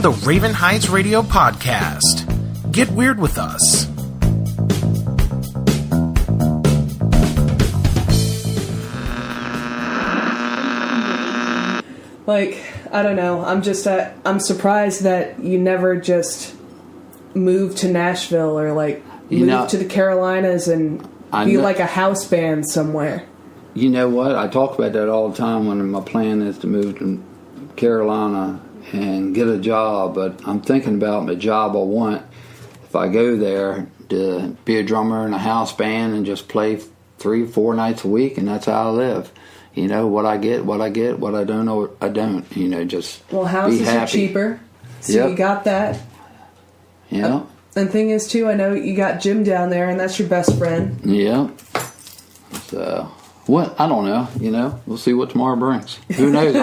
the Raven Heights Radio Podcast. Get weird with us. Like, I don't know. I'm surprised that you never just moved to Nashville or like moved to the Carolinas and be like a house band somewhere. You know what? I talk about that all the time when my plan is to move to Carolina and get a job, but I'm thinking about the job I want if I go there to be a drummer in a house band and just play 3-4 nights a week, and that's how I live. You know, what I get, what I don't, I don't. You know, just well, houses are cheaper, so you got that. Yeah. And thing is, too, I know you got Jim down there, and that's your best friend. Yeah. So, what? I don't know. You know, we'll see what tomorrow brings. Who knows?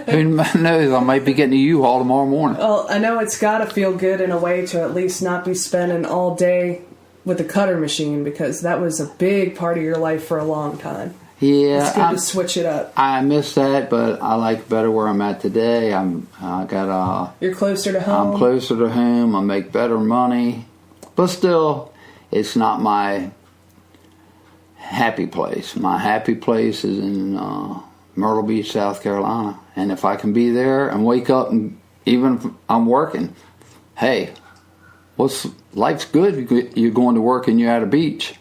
Who knows? I might be getting a U-Haul tomorrow morning. Well, I know it's got to feel good in a way to at least not be spending all day with the cutter machine, because that was a big part of your life for a long time. Yeah, it's good to switch it up. I miss that, but I like better where I'm at today. You're closer to home. I'm closer to home. I make better money, but still, it's not my happy place. My happy place is in Myrtle Beach, South Carolina, and if I can be there and wake up, and even if I'm working, hey, life's good. You're going to work and you're at a beach.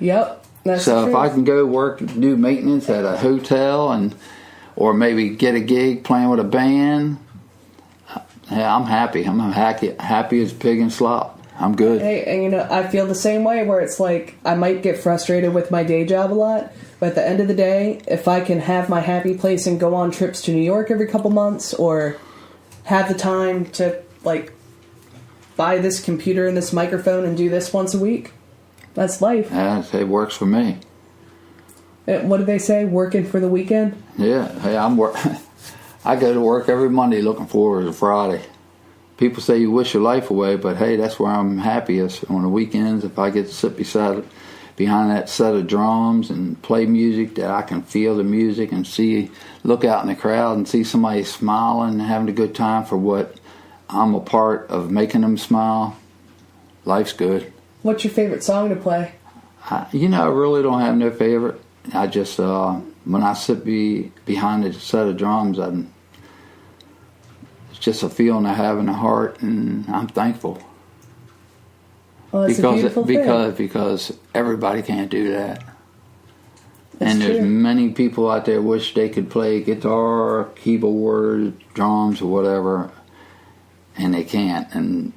Yep. So if I can go work, do maintenance at a hotel, or maybe get a gig playing with a band, yeah, I'm happy. I'm happy as pig in slop. I'm good. Hey, and you know, I feel the same way, where it's like I might get frustrated with my day job a lot, but at the end of the day, if I can have my happy place and go on trips to New York every couple months, or have the time to like buy this computer and this microphone and do this once a week, that's life. Yeah, it works for me. What do they say? Working for the weekend? Yeah. Hey, I go to work every Monday looking forward to Friday. People say you wish your life away, but hey, that's where I'm happiest. On the weekends, if I get to sit behind that set of drums and play music that I can feel the music and look out in the crowd and see somebody smiling and having a good time for what I'm a part of making them smile, life's good. What's your favorite song to play? I really don't have no favorite. I just, when I sit behind a set of drums, it's just a feeling I have in the heart, and I'm thankful. Well, it's a beautiful thing. Because everybody can't do that. That's there's true. many people out there wish they could play guitar, keyboard, drums, or whatever, and they can't. And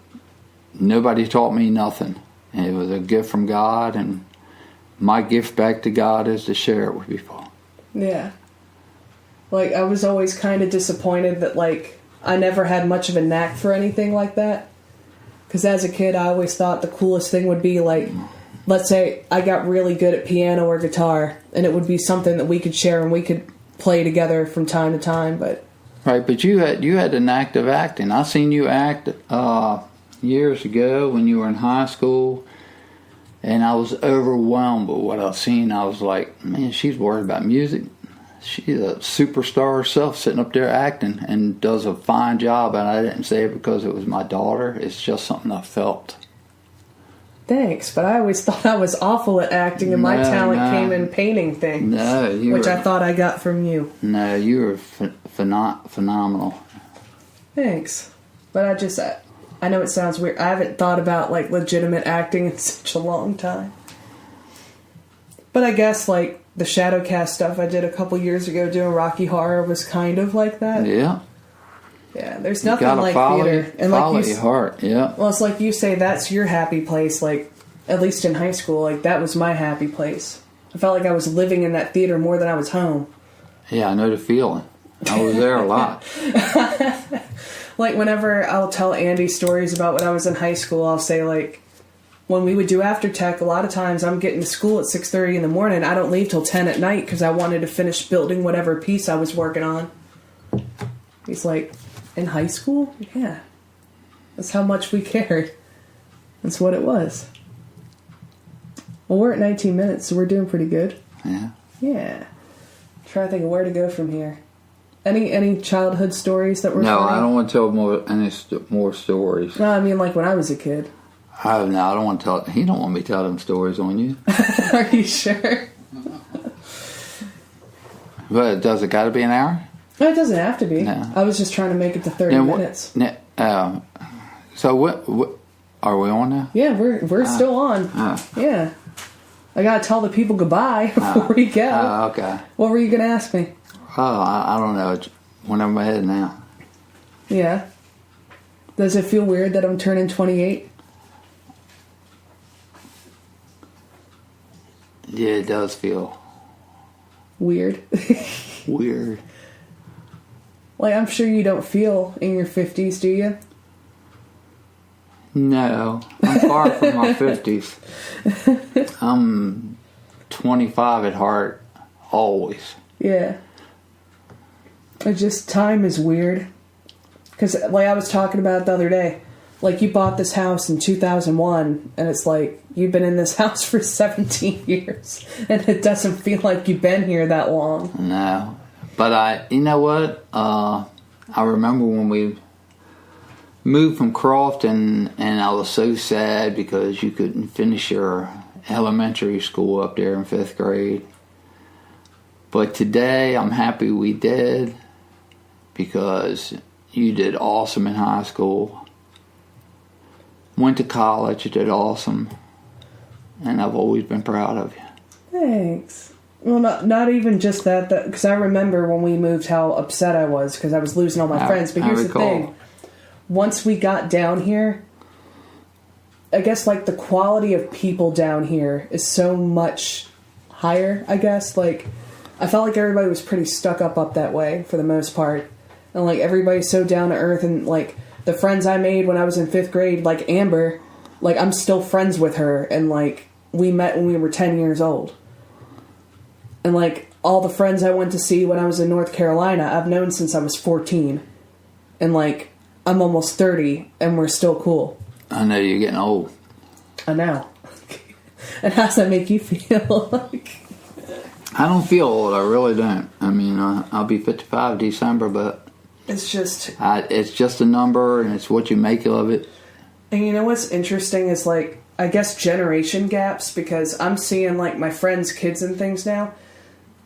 nobody taught me nothing. It was a gift from God, and my gift back to God is to share it with people. Yeah. Like, I was always kind of disappointed that, like, I never had much of a knack for anything like that. Because as a kid, I always thought the coolest thing would be, like, let's say I got really good at piano or guitar, and it would be something that we could share and we could play together from time to time, but... Right, but you had an act of acting. I seen you act... years ago when you were in high school, and I was overwhelmed by what I seen. I was like, man, she's worried about music. She's a superstar herself, sitting up there acting, and does a fine job. And I didn't say it because it was my daughter. It's just something I felt. Thanks, but I always thought I was awful at acting, and my talent came in painting things, which I thought I got from you. No, you were phenomenal. Thanks, but I know it sounds weird. I haven't thought about, like, legitimate acting in such a long time. But I guess, like, the Shadowcast stuff I did a couple years ago doing Rocky Horror was kind of like that. Yeah. Yeah, there's nothing like theater. And follow your heart, yeah. Well, it's like you say, that's your happy place. Like, at least in high school, like, that was my happy place. I felt like I was living in that theater more than I was home. Yeah, I know the feeling. I was there a lot. Like, whenever I'll tell Andy stories about when I was in high school, I'll say, like, when we would do after tech, a lot of times I'm getting to school at 6:30 in the morning. I don't leave till 10 at night because I wanted to finish building whatever piece I was working on. He's like, in high school? Yeah. That's how much we cared. That's what it was. Well, we're at 19 minutes, so we're doing pretty good. Yeah. Yeah. Try to think of where to go from here. Any childhood stories that were No, funny? I don't want to tell more stories. No, I mean like when I was a kid. I don't want to tell. He don't want me to tell them stories on you. Are you sure? But does it got to be an hour? No, it doesn't have to be. No. I was just trying to make it to 30 minutes. So what? Are we on now? Yeah, we're still on. Yeah. I gotta tell the people goodbye before we go. Okay. What were you gonna ask me? Oh, I don't know. It's went over my head now. Yeah. Does it feel weird that I'm turning 28? Yeah, it does feel Weird. weird. Like, I'm sure you don't feel in your 50s, do you? No, I'm far from my 50s. I'm 25 at heart, always. Yeah. It just, time is weird. Because, like I was talking about the other day, like, you bought this house in 2001, and it's like, you've been in this house for 17 years, and it doesn't feel like you've been here that long. No. But you know what? I remember when we moved from Crofton, and I was so sad because you couldn't finish your elementary school up there in 5th grade. But today, I'm happy we did, because you did awesome in high school. Went to college, you did awesome. And I've always been proud of you. Thanks. Well, not even just that, because I remember when we moved how upset I was because I was losing all my friends. But here's the thing. Once we got down here, I guess, like, the quality of people down here is so much higher, I guess. Like, I felt like everybody was pretty stuck up that way for the most part. And, like, everybody's so down to earth. And, like, the friends I made when I was in 5th grade, like Amber, like, I'm still friends with her. And, like, we met when we were 10 years old. And, like, all the friends I went to see when I was in North Carolina, I've known since I was 14. And, like, I'm almost 30, and we're still cool. I know you're getting old. I know. And how does that make you feel? I don't feel old. I really don't. I mean, I'll be 55 December, but it's just a number, and it's what you make of it. And you know what's interesting is, like, I guess generation gaps, because I'm seeing, like, my friends' kids and things now.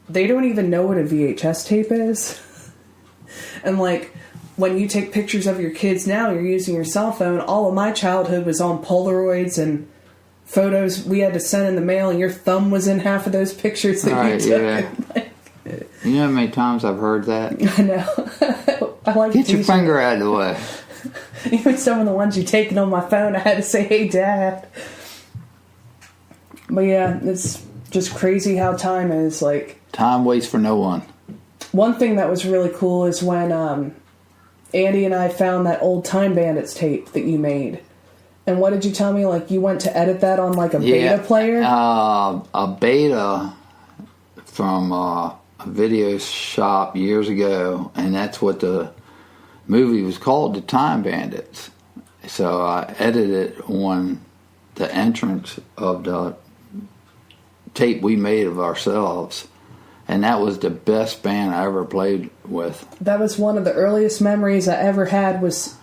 They don't even know what a VHS tape is. And, like, when you take pictures of your kids now, you're using your cell phone. All of my childhood was on Polaroids and photos we had to send in the mail, and your thumb was in half of those pictures that you took. Yeah. You know how many times I've heard that? I know. I like Get your finger out of the way. Even some of the ones you've taken on my phone, I had to say, "Hey, Dad." But yeah, it's just crazy how time is. Like, time waits for no one. One thing that was really cool is when Andy and I found that old Time Bandits tape that you made. And what did you tell me? Like, you went to edit that on, like, a beta player? A beta from a video shop years ago, and that's what the movie was called, The Time Bandits. So I edited it on the entrance of the tape we made of ourselves. And that was the best band I ever played with. That was one of the earliest memories I ever had. Was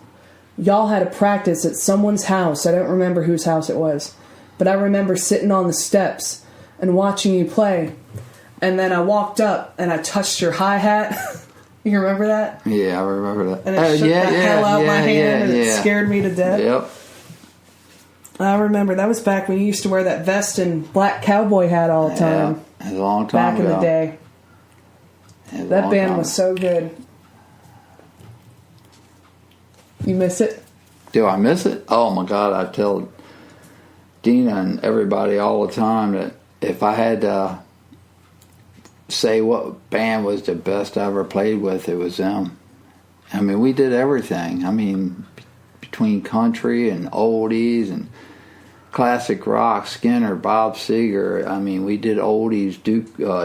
y'all had a practice at someone's house. I don't remember whose house it was. But I remember sitting on the steps and watching you play. And then I walked up and I touched your hi-hat. You remember that? Yeah, I remember that. And it shook the hell out my hand, and it scared me to death. Yep. I remember. That was back when you used to wear that vest and black cowboy hat all the time. Yeah, a long time ago. Back in the day. That band was so good. You miss it? Do I miss it? Oh my God, I tell Dina and everybody all the time that if I had to say what band was the best I ever played with, it was them. I mean, we did everything. I mean, between country and oldies and classic rock, Skinner, Bob Seger. I mean, we did oldies,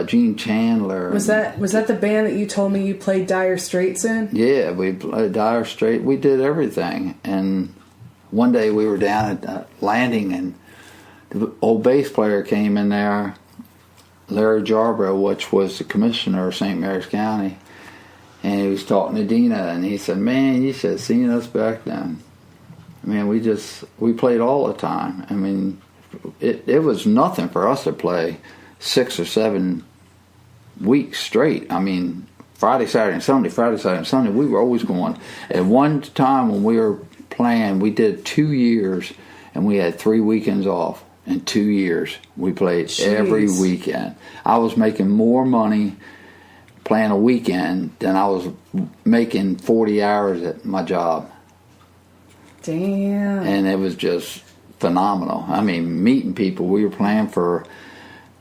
Gene Chandler. Was that the band that you told me you played Dire Straits in? Yeah, we played Dire Straits. We did everything. And one day we were down at the landing, and the old bass player came in there, Larry Jarborough, which was the commissioner of St. Mary's County. And he was talking to Dina, and he said, "Man, you should have seen us back then. Man, we played all the time. I mean, it was nothing for us to play 6 or 7 weeks straight. I mean, Friday, Saturday, and Sunday, we were always going. At one time when we were playing, we did 2 years, and we had 3 weekends off. In 2 years, we played every weekend. I was making more money playing a weekend than I was making 40 hours at my job. Damn. And it was just phenomenal. I mean, meeting people. We were playing for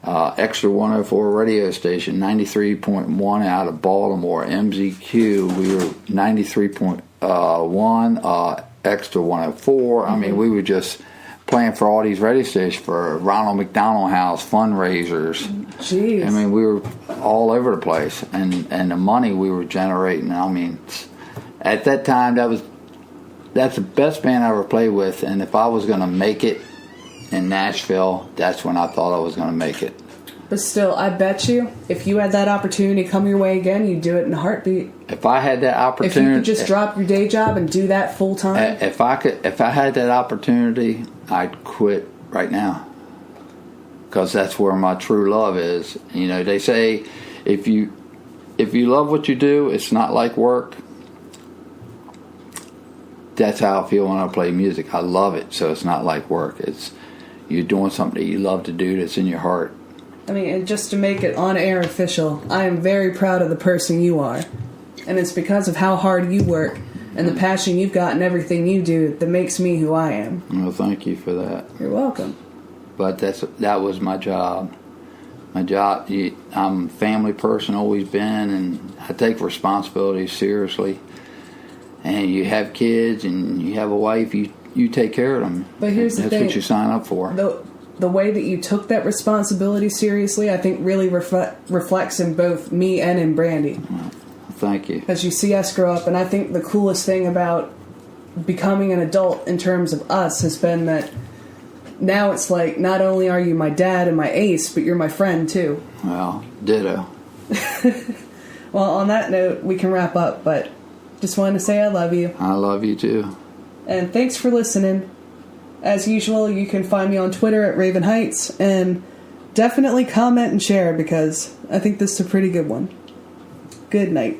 Extra 104 radio station, 93.1 out of Baltimore, MZQ. We were 93.1, Extra 104. I mean, we were just playing for all these radio stations, for Ronald McDonald House, fundraisers. Jeez. I mean, we were all over the place. And the money we were generating, I mean, at that time, that's the best band I ever played with. And if I was going to make it in Nashville, that's when I thought I was going to make it. But still, I bet you, if you had that opportunity come your way again, you'd do it in a heartbeat. If I had that opportunity, if you could just drop your day job and do that full time. If I had that opportunity, I'd quit right now, because that's where my true love is. You know, they say if you love what you do, it's not like work. That's how I feel when I play music. I love it, so it's not like work. It's you're doing something that you love to do, that's in your heart. I mean, and just to make it on-air official, I am very proud of the person you are. And it's because of how hard you work and the passion you've got in everything you do that makes me who I am. Well, thank you for that. You're welcome. But that was my job. I'm a family person, always been, and I take responsibility seriously. And you have kids and you have a wife, you take care of them. But here's the thing. That's what you sign up for. The way that you took that responsibility seriously, I think really reflects in both me and in Brandy. Well, thank you. As you see us grow up, and I think the coolest thing about becoming an adult in terms of us has been that now it's like, not only are you my dad and my ace, but you're my friend too. Well, ditto. Well, on that note, we can wrap up, but just wanted to say I love you. I love you too. And thanks for listening. As usual, you can find me on Twitter at Raven Heights, and definitely comment and share, because I think this is a pretty good one. Good night.